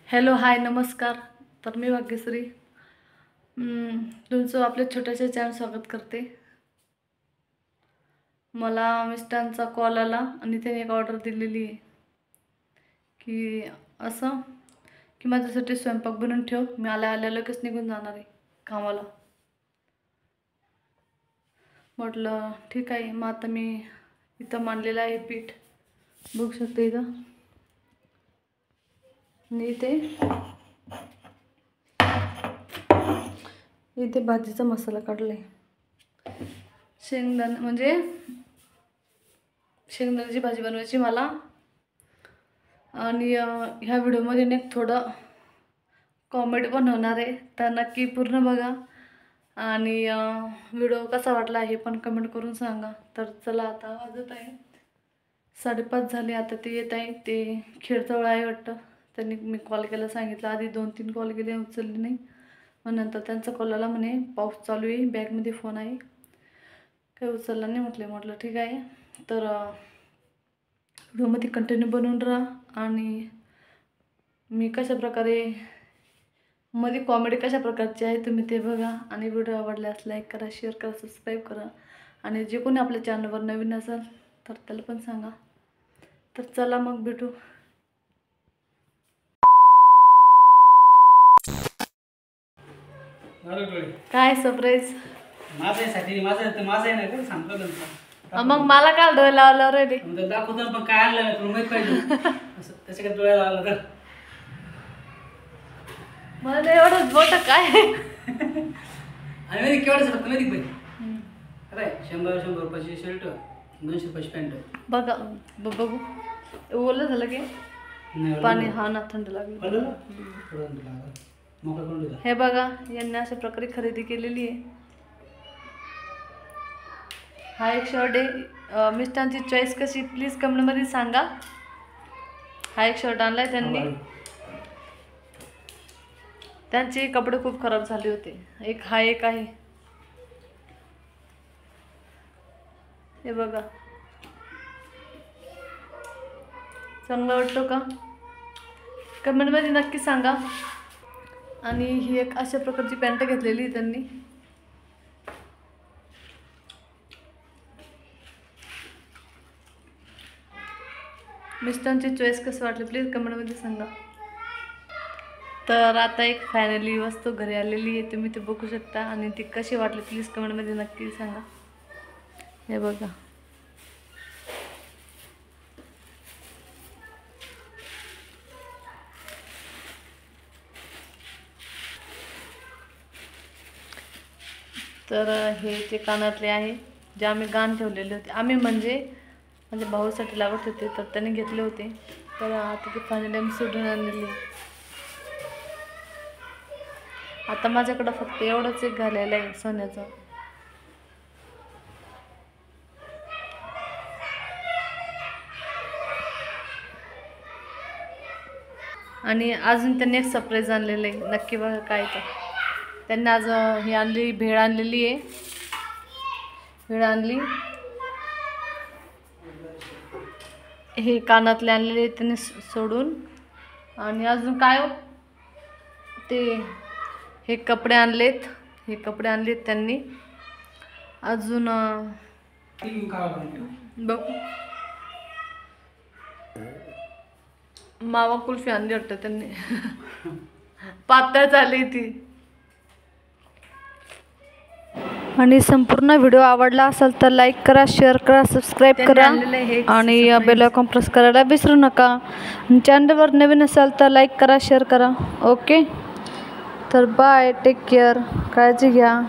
Hello hi नमस्कार. तर मी भाग्यश्री तुमचं आपल्या छोट्याशा चॅनल स्वागत करते. मला मिस्टरांचा कॉल आला आणि त्याने एक ऑर्डर दिलेली आहे की असं की माझ्यासाठी स्वयंपाक बनवून ठेव, मी आल्या लगेच निघून जाणार आहे कामाला. म्हटलं ठीक आहे. मग आता मी इथं मांडलेलं आहे पीठ, बघू शकते इथं. आणि इथे भाजीचा मसाला काढलाय. शेंगदाणे म्हणजे शेंगदाण्याची भाजी बनवायची मला. आणि ह्या व्हिडिओमध्ये एक थोडं कॉमेडी पण होणार आहे, तर नक्की पूर्ण बघा. आणि व्हिडिओ कसा वाटला हे पण कमेंट करून सांगा. तर चला, आता वाजत आहे 5:30 झाले. आता ते येत आहे, ते खेडजवळ आहे वाटतं. त्यांनी मी कॉल केला, सांगितलं. आधी 2-3 कॉल केले, उचलले नाही. मग नंतर त्यांचा कॉल आला, म्हणे पाऊस चालू आहे, बॅगमध्ये फोन आहे, काही उचलला नाही. म्हटलं ठीक आहे. तर व्हिडिओमध्ये कंटिन्यू बनवून राहा. आणि मी कशाप्रकारे मध्ये कॉमेडी कशा प्रकारची आहे तुम्ही ते बघा. आणि व्हिडिओ आवडल्यास लाईक करा, शेअर करा, सबस्क्राईब करा. आणि जे कोणी आपल्या चॅनलवर नवीन असेल तर त्याला पण सांगा. तर चला मग भेटू. काय सरप्राईज माझ्यासाठी माझं आहे ना का सांगतो तुमचा. मग मला काय डोळे लावलं रे? दाखवतो पण काय आणलं नाही तुला माहित पाहिजे. त्याच्याकडे डोळे लावला तर मला एवढंच मोठं काय. आणि माहिती केवढं फक्त माहिती पाहिजे. अरे 100 रुपयाची शर्ट, 200 रुपयाची पॅन्ट. बघा बघू ओलं झालं की पाणी. हा ना, थंड लागलं. हे बघा, यांनी अशा प्रकारे खरेदी केलेली आहे. हा एक शर्ट आहे. मिस्टरांची चॉईस कशी प्लीज कमेंटमध्ये सांगा. हा एक शर्ट आणलाय त्यांनी. त्यांचे कपडे खूप खराब झाले होते. एक आहे. हे बघा, चांगला वाटतो का? कमेंटमध्ये नक्की सांगा. आणि ही एक अशा प्रकारची पॅन्ट घेतलेली त्यांनी. मिस्टरांची चॉईस कसं वाटली प्लीज कमेंटमध्ये सांगा. तर आता एक फायनली वस्तू घरी आलेली आहे, तुम्ही ते बघू शकता. आणि ती कशी वाटली प्लीज कमेंटमध्ये नक्की सांगा. हे बघा, तर हे जे कानातले आहे, जे आम्ही गाण ठेवलेले होते. आम्ही म्हणजे माझ्या भाऊसाठी लागत होते, तर त्याने घेतले होते. तर आता ते फायनली आम्ही सोडून आणलेली. आता माझ्याकडं फक्त एवढंच एक घालायला आहे सोन्याचं. आणि अजून त्यांनी एक सरप्राईज आणलेलं आहे, नक्की बघा काय. तर त्यांनी आज ही आणली, भेळ आणलेली आहे. भेळ आणली, हे कानातले आणलेले त्यांनी सोडून. आणि अजून काय हो, ते हे कपडे आणलेत. त्यांनी. अजून बघ, मावा कुल्फी आणली वाटतं त्यांनी. पातळ झाली ती. आणि संपूर्ण व्हिडिओ आवडला असेल तर लाईक करा, शेअर करा, सबस्क्राईब करा. आणि बेल आयकॉन प्रेस करायला विसरू नका. चॅनलवर नवीन असाल तर लाईक करा, शेअर करा. ओके, तर बाय, टेक केअर, काळजी घ्या.